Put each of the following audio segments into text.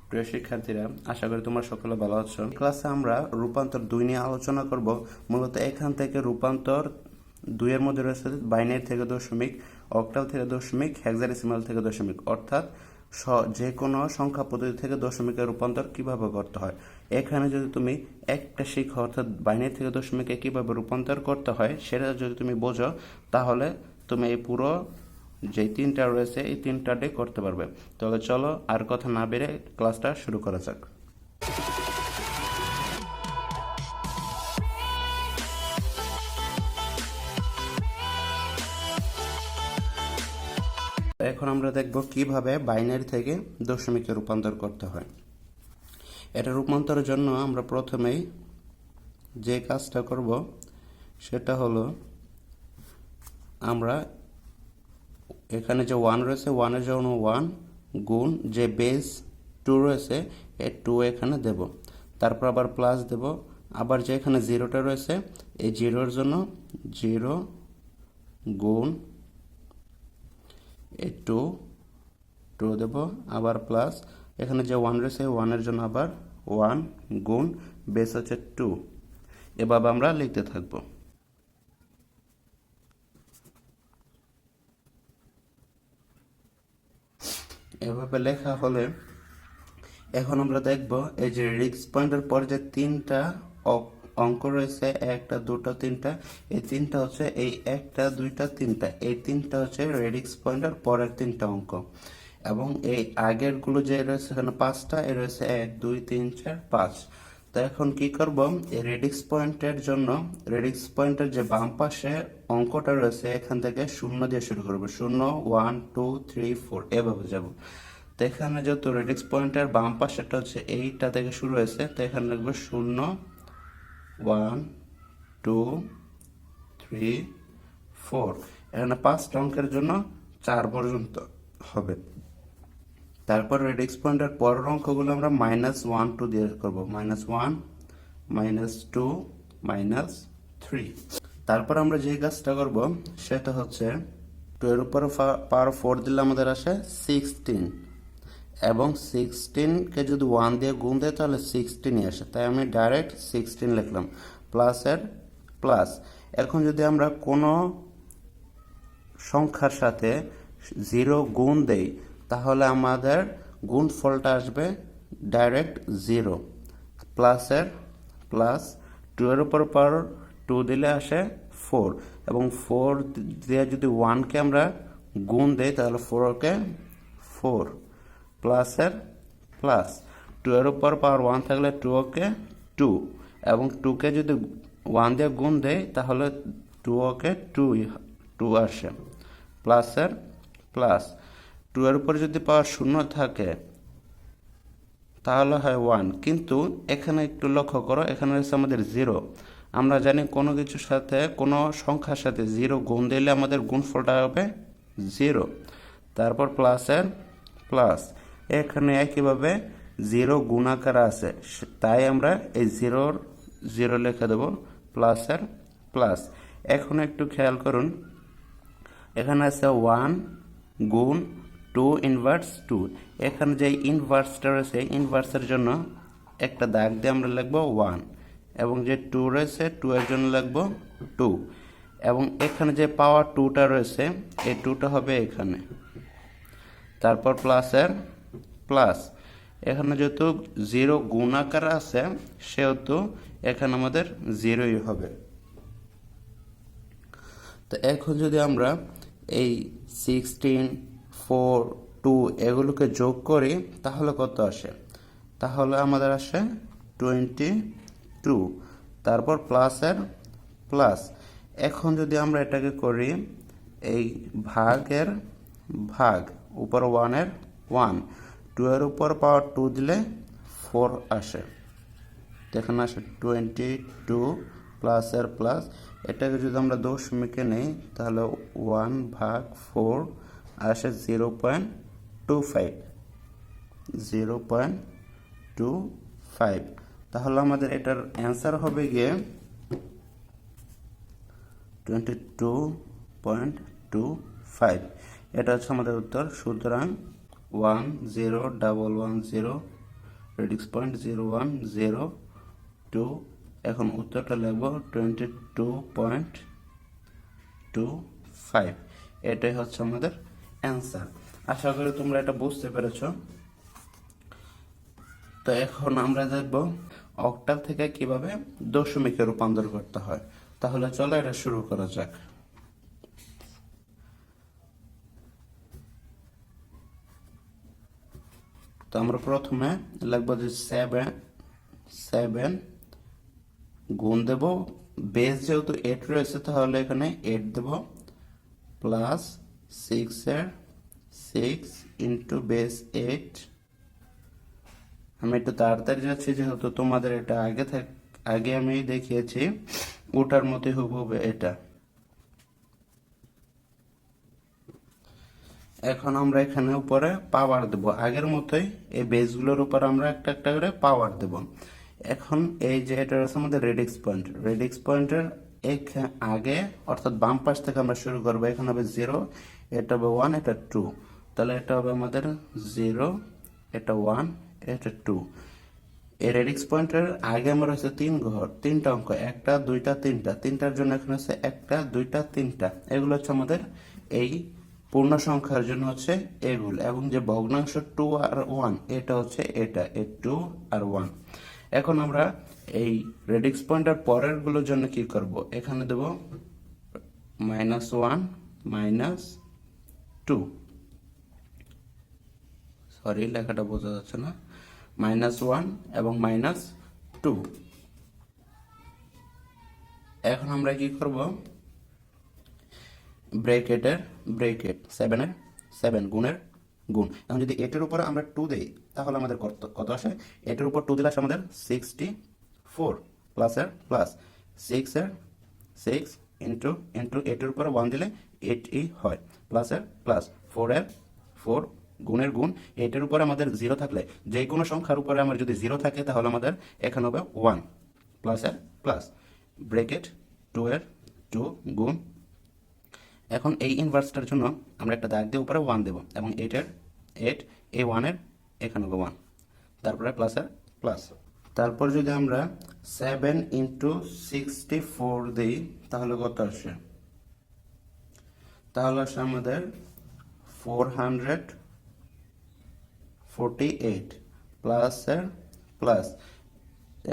প্রিয় শিক্ষার্থীরা, আশা করি তোমরা সকলে ভালো আছো। ক্লাসে আমরা রূপান্তর 2 নিয়ে আলোচনা করব। মূলত এখান থেকে রূপান্তর 2 এর মধ্যে রয়েছে বাইনারি থেকে দশমিক, অক্টাল থেকে দশমিক, হেক্সাডেসিমাল থেকে দশমিক, অর্থাৎ যে কোনো সংখ্যা পদ্ধতি থেকে দশমিকের রূপান্তর কিভাবে করতে হয়। এখানে যদি তুমি একটা শিখো, অর্থাৎ বাইনারি থেকে দশমিকে কিভাবে রূপান্তর করতে হয় সেটা যদি তুমি বোঝো, তাহলে তুমি এই পুরো যে 3টা রয়েছে এই 3টাতে করতে পারবে। তাহলে চলো আর কথা না বেড়ে ক্লাসটা শুরু করা যাক। এখন আমরা দেখব কিভাবে বাইনারি থেকে দশমিকে রূপান্তর করতে হয়। এটা রূপান্তরের জন্য আমরা প্রথমেই যে কাজটা করব সেটা হলো, আমরা এখানে যে 1 রয়েছে 1 এর জন্য 1 গুণ যে বেস 2 রয়েছে এই 2 এখানে দেব, তারপর আবার প্লাস দেব, আবার যে এখানে 0টা রয়েছে এই 0 এর জন্য 0 গুণ এই 2 দেব, আবার প্লাস এখানে যে 1 রয়েছে 1 এর জন্য আবার 1 গুণ বেস হচ্ছে 2। এভাবে আমরা লিখতে থাকবো। এভাবে লেখা হলে এখন আমরা দেখব এই যে রিক্স পয়েন্টের পর যে 3টা অঙ্ক রয়েছে, 1টা 2টা 3টা, এই 3টা হচ্ছে এই 1টা 2টা 3টা, এই 3টা হচ্ছে রেডিক্স পয়েন্টের পরের 3টা অঙ্ক, এবং এই আগের গুলো যে রয়েছে এখানে 5টা, এ রয়েছে 1 2 3 4 5। তো এখন কি করব, এই রেডিক্স পয়েন্টের জন্য রেডিক্স পয়েন্টের যে বাম পাশে অঙ্কটা রয়েছে এখান থেকে 0 দিয়ে শুরু করব, 0 1 2 3 4 এভাবে যাব। তো এখানে যেহেতু রেডিক্স পয়েন্টের বাম পাশেটা হচ্ছে এইটা থেকে শুরু হয়েছে, তো এখানে লিখবো 0 1 2 3 4। এখানে 5টা অঙ্কের জন্য 4 পর্যন্ত হবে। তারপর রেডিক্স পয়েন্টের পরের অঙ্কগুলো আমরা -1 2 দিয়ে করব, -1 -2 -3। তারপর আমরা যে কাজটা করব সেটা হচ্ছে 2 এর উপর পাওয়ার 4 দিলে আমাদের আসে 16, এবং 16কে যদি 1 দিয়ে গুণ দেয় তাহলে 16ই আসে, তাই আমি ডাইরেক্ট 16 লিখলাম, প্লাসের প্লাস। এখন যদি আমরা কোনো সংখ্যার সাথে 0 গুণ দেই তাহলে আমাদের গুণফলটা আসবে ডাইরেক্ট 0, প্লাসের প্লাস। 2 এর উপর পাওয়ার 2 দিলে আসে 4, এবং 4 দিয়ে যদি 1কে আমরা গুণ দেই তাহলে 4কে 4, প্লাসের প্লাস। 2 এর উপর পাওয়ার 1 থাকলে 2কে 2, এবং 2কে যদি 1 দিয়ে গুণ দেই তাহলে 2কে 2 আসে, প্লাসের প্লাস। 2 এর উপর যদি পাওয়ার 0 থাকে তাহলে হয় 1, কিন্তু এখানে একটু লক্ষ্য করো, এখানে রয়েছে আমাদের 0। আমরা জানি কোনো কিছুর সাথে কোনো সংখ্যার সাথে 0 গুণ দিলে আমাদের গুণফলটা হবে 0, তারপর প্লাসের প্লাস। এখানে একইভাবে 0 গুণাকার আছে, তাই আমরা এই 0 লিখে দেব, প্লাসের প্লাস। এখন একটু খেয়াল করুন, এখানে আছে 1 গুণ 2 ইনভার্স 2। এখানে যে ইনভার্সটা রয়েছে ইনভার্সের জন্য একটা দাগ দিয়ে আমরা লিখবো 1, এবং যে 2 রয়েছে 2 এর জন্য লিখবো 2, এবং এখানে যে পাওয়ার 2টা রয়েছে এই 2টা হবে এখানে, তারপর প্লাসের প্লাস। এখানে যেহেতু 0 গুণ আকার আছে সেহেতু এখানে আমাদের 0ই হবে। তো এখন যদি আমরা এই 16 4 2 এগুলোকে যোগ করি তাহলে কত আসে, তাহলে আমাদের আসে 22, তারপর প্লাসের প্লাস। এখন যদি আমরা এটাকে করি এই ভাগের ভাগ, উপর 1 এর 1, 2 এর উপর পাওয়ার 2 দিলে 4 আসে, এখানে আসে 22 প্লাসের প্লাস। এটাকে যদি আমরা দশমিকে নেই তাহলে 1/4 আসে 0.25, তাহলে আমাদের এটার অ্যান্সার হবে গিয়ে 22.25। এটা হচ্ছে আমাদের উত্তর। সুতরাং 10110 রেডিক্স পয়েন্ট 0102। এখন উত্তরটা লিখবো 22.25। এটাই হচ্ছে আমাদের অ্যান্সার। আশা করি তোমরা এটা বুঝতে পেরেছো। তো এখন আমরা দেখব অক্টাল থেকে কিভাবে দশমিকে রূপান্তর করতে হয়। তাহলে চলো এটা শুরু করা যাক। তো আমরা প্রথমে লিখব যে 7 গুণ দেব, বেস যেহেতু 8 রয়েছে তাহলে এখানে 8 দেব, প্লাস 6 ইন্টু বেস 8। আমি একটু তাড়াতাড়ি যাচ্ছি যেহেতু তোমাদের এটা আগে আমি দেখিয়েছি, ওটার মতোই হবে এটা। এখন আমরা এখানে উপরে পাওয়ার দেব, আগের মতোই এই বেসগুলোর উপর আমরা একটা একটা করে পাওয়ার দেব। এখন এই যে এটা আছে আমাদের রেডিক্স পয়েন্টের আগে অর্থাৎ বাম পাশ থেকে আমরা শুরু করবো। এখানে হবে 0, এটা হবে 1, এটা 2, তাহলে এটা হবে আমাদের 0, এটা 1, এটা 2। এই রেডিক্স পয়েন্টের আগে আমার হচ্ছে 3টা অঙ্ক, 1টা 2টা 3টা, 3টার জন্য এখানে হচ্ছে 1টা 2টা 3টা। এগুলো হচ্ছে আমাদের এই পূর্ণ সংখ্যার জন্য হচ্ছে এগুলো, এবং যে ভগ্নাংশ 2 আর 1 এটা হচ্ছে এটা 2 আর 1। এখন আমরা এই রেডিক্স পয়েন্টের পরের গুলোর জন্য কি করব, এখানে দেব -1 -2, সরি লেখাটা বোঝা যাচ্ছে না, -1 এবং -2। এখন আমরা কি করব, ব্রেকেট 7 গুণের গুণ। এখন যদি 8 এর উপরে আমরা 2 দেই তাহলে আমাদের কত আসে, 8 এর উপর 2 দিলে আসে আমাদের 64, প্লাসের প্লাস 6 ইন্টু 8 এর উপরে 1 দিলে 8ই হয়, প্লাসের প্লাস 4 গুণের গুণ। 8 এর উপরে আমাদের 0 থাকলে, যে কোনো সংখ্যার উপরে আমার যদি 0 থাকে তাহলে আমাদের এখানে হবে 1, প্লাসের প্লাস ব্রেকেট 2 এর 2 গুণ। এখন এই ইনভার্সটার জন্য আমরা একটা দাগ দিয়ে উপরে 1 দেব, এবং 8 এই 1 এর এখানে হবে 1, তারপরে প্লাসের প্লাস। তারপর যদি আমরা 7 ইন্টু 64 দিই তাহলে কত আসে, তাহলে আসে আমাদের 448, প্লাসের প্লাস,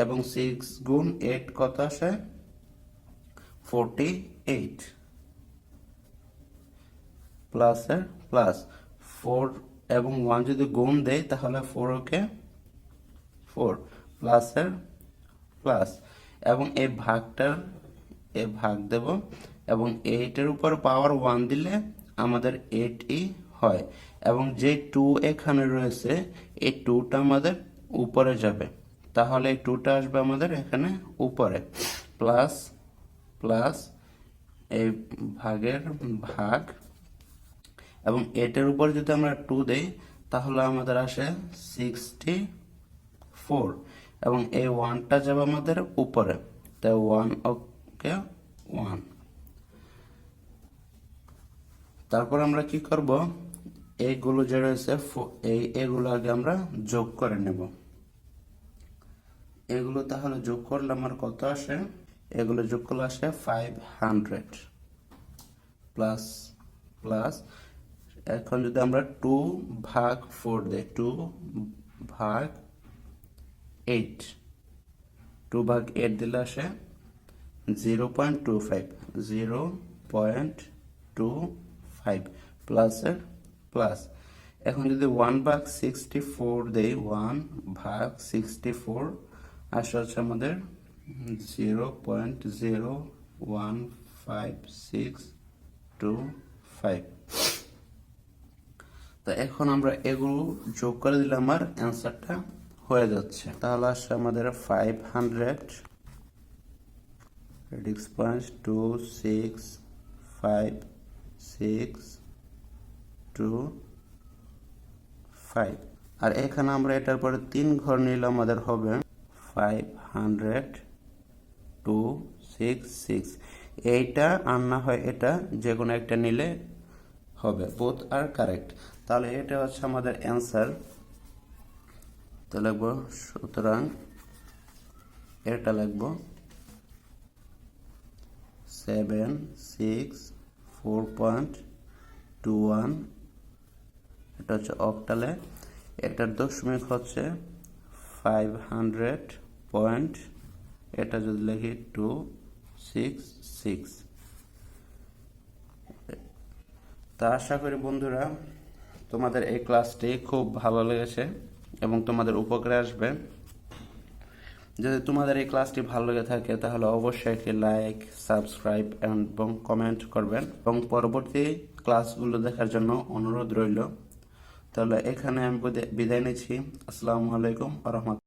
এবং 6 গুণ 8 কত আসে 48, প্লাসের প্লাস 4 এবং 1 যদি গুণ দেয় তাহলে 4 কে 4, প্লাসের প্লাস, এবং এই ভাগটার ভাগ দেব, এবং 8 এর উপর পাওয়ার 1 দিলে আমাদের 8ই হয়, এবং যে 2 এখানে রয়েছে এই 2টা আমাদের উপরে যাবে, তাহলে এই 2টা আসবে আমাদের এখানে উপরে, প্লাস প্লাস এই ভাগের ভাগ, এবং 8 এর উপর যদি আমরা 2 দেই তাহলে আমাদের আসে 64, এবং এই 1টা যাবে আমাদের উপরে, তাই 1 ওকে 1। তারপর আমরা কি করব, এইগুলো যে রয়েছে এগুলো আগে আমরা যোগ করে নেব। এগুলো তাহলে যোগ করলে আমার কত আসে, এগুলো যোগ করলে আসে 500, প্লাস প্লাস। এখন যদি আমরা 2 ভাগ 4 দেই, 2 ভাগ 8 দিলে আসে 0.25, প্লাসের প্লাস। এখন যদি 1 ভাগ 64 দেই, 1 ভাগ 64 আসে হচ্ছে আমাদের 0.0152625। তো এখন আমরা এগুলো যোগ করে দিলে আমার অ্যান্সারটা হয়ে যাচ্ছে। তাহলে আসছে আমাদের 500, রেডিক্স পয়েন্ট 2 6 5 6 2 5, আর এখানে আমরা এটার পরে 3 ঘর নিলে আমাদের হবে 500 2 6 6। এইটা আর না হয় এটা, যে কোনো একটা নিলে হবে, বোথ আর কারেক্ট। তাহলে এটা হচ্ছে আমাদের অ্যান্সার। তো লিখবো, সুতরাং এটা লিখবো 76.4.21, এটা হচ্ছে অক্টালে। এটার দশমিক হচ্ছে 500 পয়েন্ট, এটা যদি লিখি 266। তা আশা করি বন্ধুরা তোমাদের এই ক্লাসটি খুব ভালো লেগেছে এবং তোমাদের উপকারে আসবে। যদি তোমাদের এই ক্লাসটি ভালো লেগে থাকে তাহলে অবশ্যই একটি লাইক, সাবস্ক্রাইব এবং কমেন্ট করবেন এবং পরবর্তী ক্লাসগুলো দেখার জন্য অনুরোধ রইল। তাহলে এখানে আমি বিদায় নিচ্ছি। আসসালামু আলাইকুম ওয়া রাহমাতুল্লাহ।